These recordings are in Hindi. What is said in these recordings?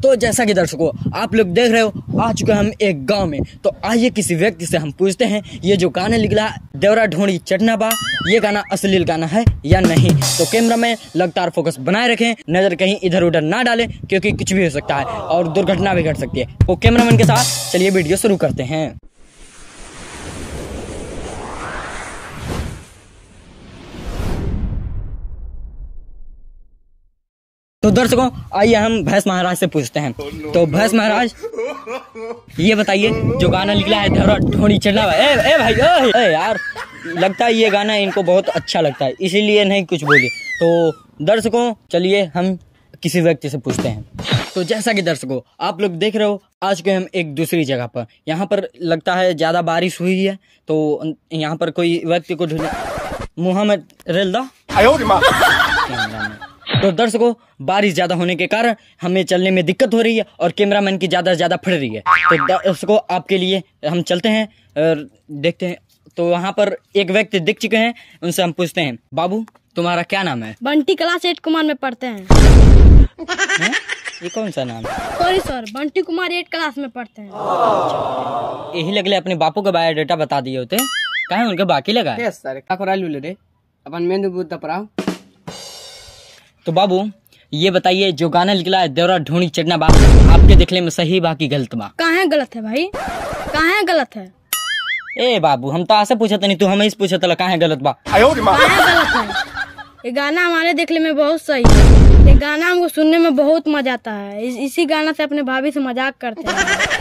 तो जैसा कि दर्शकों आप लोग देख रहे हो, आ चुके हम एक गांव में। तो आइए किसी व्यक्ति से हम पूछते हैं ये जो गाना निकला देवरा ढोड़ी चटना बा, ये गाना अश्लील गाना है या नहीं। तो कैमरा में लगातार फोकस बनाए रखें, नजर कहीं इधर उधर ना डालें क्योंकि कुछ भी हो सकता है और दुर्घटना भी घट सकती है। तो कैमरामैन के साथ चलिए वीडियो शुरू करते हैं। तो दर्शकों आइए हम भैंस महाराज से पूछते हैं। तो भैंस महाराज ये बताइए जो गाना निकला है देवरा ढोड़ी चटना बा, ए भाई ए यार, लगता है ये गाना इनको बहुत अच्छा लगता है इसीलिए नहीं कुछ बोले। तो दर्शकों चलिए हम किसी व्यक्ति से पूछते हैं। तो जैसा कि दर्शकों आप लोग देख रहे हो, आज के हम एक दूसरी जगह पर, यहाँ पर लगता है ज्यादा बारिश हुई है तो यहाँ पर कोई व्यक्ति को मुँह में रेल दा। तो दर्शकों बारिश ज्यादा होने के कारण हमें चलने में दिक्कत हो रही है और कैमरामैन की ज्यादा से ज्यादा फट रही है। तो दर्शकों आपके लिए हम चलते हैं और देखते हैं। तो वहाँ पर एक व्यक्ति दिख चुके हैं, उनसे हम पूछते हैं। बाबू तुम्हारा क्या नाम है? बंटी क्लास 8 कुमार में पढ़ते हैं। ये कौन सा नाम है? Sorry sir, Bunty Kumar 8 class में पढ़ते हैं। यही लगले अपने बापू का बायोडाटा बता दिए होते, कहा उनके बाकी लगा है। अपन मेंदु बुद्ध पढ़ाओ। तो बाबू ये बताइए जो गाना निकला है देवरा ढोड़ी चटना बा, आपके देखने में सही बा की गलत बा? कहाँ गलत है भाई, कहाँ गलत है? ए बाबू हम तो ऐसे पूछते नहीं, तू हमें इस पूछता कहाँ गलत बा? कहाँ गलत है? ये गाना हमारे देखने में बहुत सही है। ये गाना हमको सुनने में बहुत मजा आता है। इसी गाना से अपने भाभी से मजाक करते हैं।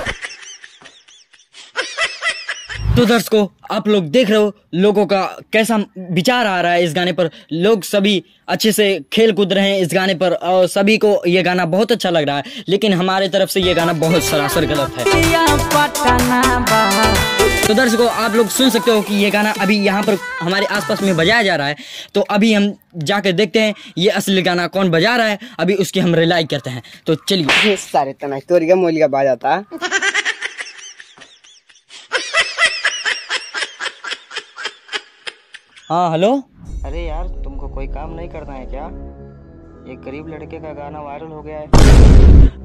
तो दर्शकों आप लोग देख रहे हो लोगों का कैसा विचार आ रहा है इस गाने पर। लोग सभी अच्छे से खेल कूद रहे हैं इस गाने पर और सभी को ये गाना बहुत अच्छा लग रहा है, लेकिन हमारे तरफ से ये गाना बहुत सरासर गलत है। तो दर्शकों आप लोग सुन सकते हो कि ये गाना अभी यहाँ पर हमारे आसपास में बजाया जा रहा है। तो अभी हम जाकर देखते हैं ये असली गाना कौन बजा रहा है, अभी उसकी हम रिलाई करते हैं। तो चलिए। सारे तना तोरिया मोलिया बाजाता। हाँ हेलो। अरे यार तुमको कोई काम नहीं करना है क्या? एक गरीब लड़के का गाना वायरल हो गया है,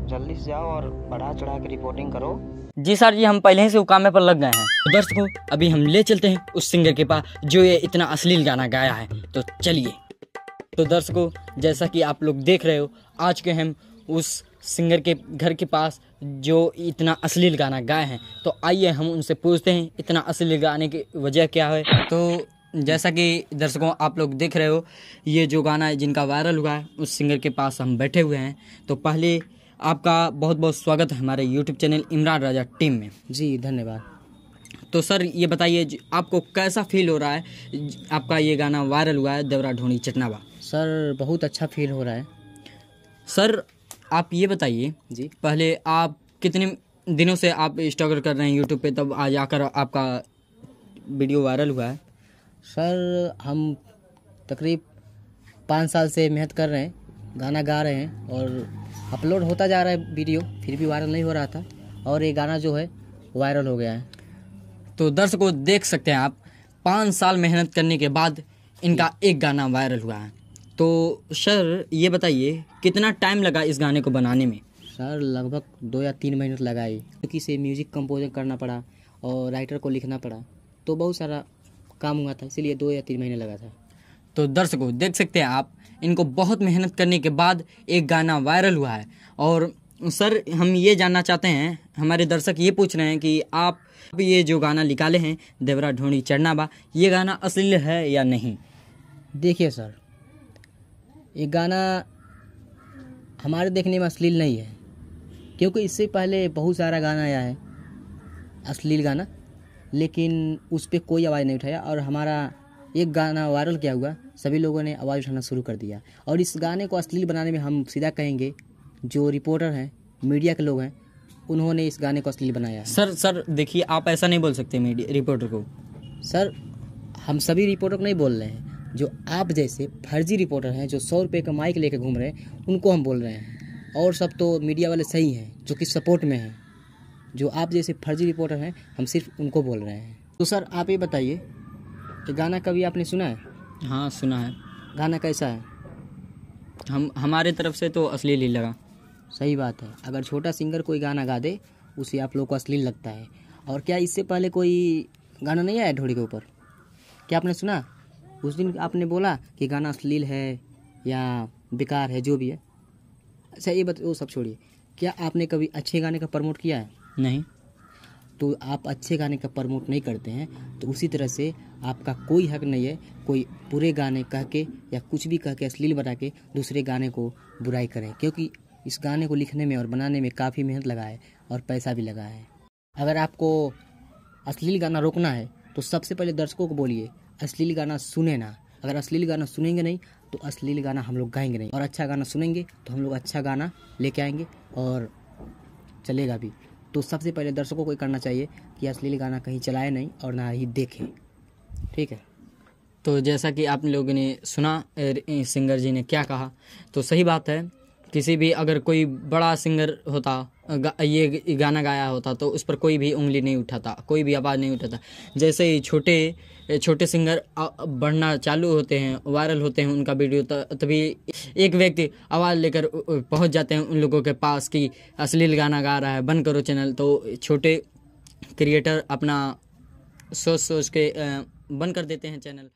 जल्दी से जाओ और बढ़ा चढ़ा के रिपोर्टिंग करो। जी सर जी, हम पहले ही से काम पर लग गए हैं। तो दर्शकों अभी हम ले चलते हैं उस सिंगर के पास जो ये इतना अश्लील गाना गाया है। तो चलिए। तो दर्शकों जैसा कि आप लोग देख रहे हो, आज के हम उस सिंगर के घर के पास जो इतना अश्लील गाना गाए हैं। तो आइए हम उनसे पूछते हैं इतना अश्लील गाने की वजह क्या है। तो जैसा कि दर्शकों आप लोग देख रहे हो, ये जो गाना है जिनका वायरल हुआ है उस सिंगर के पास हम बैठे हुए हैं। तो पहले आपका बहुत बहुत स्वागत है हमारे यूट्यूब चैनल इमरान राजा टीम में। जी धन्यवाद। तो सर ये बताइए आपको कैसा फील हो रहा है, आपका ये गाना वायरल हुआ है देवरा ढोड़ी चटना बा? सर बहुत अच्छा फील हो रहा है। सर आप ये बताइए जी, पहले आप कितने दिनों से आप स्ट्रगल कर रहे हैं यूट्यूब पे, तब आज आकर आपका वीडियो वायरल हुआ है? सर हम तकरीब 5 साल से मेहनत कर रहे हैं, गाना गा रहे हैं और अपलोड होता जा रहा है वीडियो, फिर भी वायरल नहीं हो रहा था और ये गाना जो है वायरल हो गया है। तो दर्शकों देख सकते हैं आप, 5 साल मेहनत करने के बाद इनका एक गाना वायरल हुआ है। तो सर ये बताइए कितना टाइम लगा इस गाने को बनाने में? सर लगभग 2 या 3 महीने लगाई, क्योंकि इसे म्यूज़िक कंपोज करना पड़ा और राइटर को लिखना पड़ा, तो बहुत सारा काम हुआ था, इसलिए 2 या 3 महीने लगा था। तो दर्शकों देख सकते हैं आप, इनको बहुत मेहनत करने के बाद एक गाना वायरल हुआ है। और सर हम ये जानना चाहते हैं, हमारे दर्शक ये पूछ रहे हैं कि आप ये जो गाना निकाले हैं देवरा ढोड़ी चढ़ना बा, ये गाना अश्लील है या नहीं? देखिए सर, ये गाना हमारे देखने में अश्लील नहीं है, क्योंकि इससे पहले बहुत सारा गाना आया है अश्लील गाना, लेकिन उस पर कोई आवाज़ नहीं उठाया और हमारा एक गाना वायरल क्या हुआ, सभी लोगों ने आवाज़ उठाना शुरू कर दिया। और इस गाने को अश्लील बनाने में हम सीधा कहेंगे जो रिपोर्टर हैं, मीडिया के लोग हैं, उन्होंने इस गाने को अश्लील बनाया है। सर देखिए आप ऐसा नहीं बोल सकते मीडिया रिपोर्टर को। सर हम सभी रिपोर्टर को नहीं बोल रहे हैं, जो आप जैसे फर्जी रिपोर्टर हैं जो 100 रुपये का माइक लेकर घूम रहे हैं उनको हम बोल रहे हैं, और सब तो मीडिया वाले सही हैं जो कि सपोर्ट में हैं। जो आप जैसे फर्जी रिपोर्टर हैं हम सिर्फ उनको बोल रहे हैं। तो सर आप ये बताइए, ये गाना कभी आपने सुना है? हाँ सुना है। गाना कैसा है? हमारे तरफ से तो अश्लील ही लगा। सही बात है, अगर छोटा सिंगर कोई गाना गा दे उसे आप लोग को अश्लील लगता है। और क्या इससे पहले कोई गाना नहीं आया ढोड़ी के ऊपर? क्या आपने सुना? उस दिन आपने बोला कि गाना अश्लील है या बेकार है, जो भी है। अच्छा ये वो सब छोड़िए, क्या आपने कभी अच्छे गाने का प्रमोट किया है? नहीं। तो आप अच्छे गाने का प्रमोट नहीं करते हैं, तो उसी तरह से आपका कोई हक नहीं है कोई बुरे गाने कह के या कुछ भी कह के अश्लील बना के दूसरे गाने को बुराई करें, क्योंकि इस गाने को लिखने में और बनाने में काफ़ी मेहनत लगा है और पैसा भी लगा है। अगर आपको अश्लील गाना रोकना है तो सबसे पहले दर्शकों को बोलिए अश्लील गाना सुने ना। अगर अश्लील गाना सुनेंगे नहीं तो अश्लील गाना हम लोग गाएंगे नहीं, और अच्छा गाना सुनेंगे तो हम लोग अच्छा गाना लेके आएंगे और चलेगा भी। तो सबसे पहले दर्शकों को ये करना चाहिए कि अश्लील गाना कहीं चलाए नहीं और ना ही देखें, ठीक है। तो जैसा कि आप लोगों ने सुना सिंगर जी ने क्या कहा, तो सही बात है। किसी भी अगर कोई बड़ा सिंगर होता ये गाना गाया होता तो उस पर कोई भी उंगली नहीं उठाता, कोई भी आवाज़ नहीं उठाता। जैसे ही छोटे सिंगर बढ़ना चालू होते हैं, वायरल होते हैं उनका वीडियो, तभी एक व्यक्ति आवाज़ लेकर पहुंच जाते हैं उन लोगों के पास कि अश्लील गाना गा रहा है, बंद करो चैनल। तो छोटे क्रिएटर अपना सोच के बंद कर देते हैं चैनल।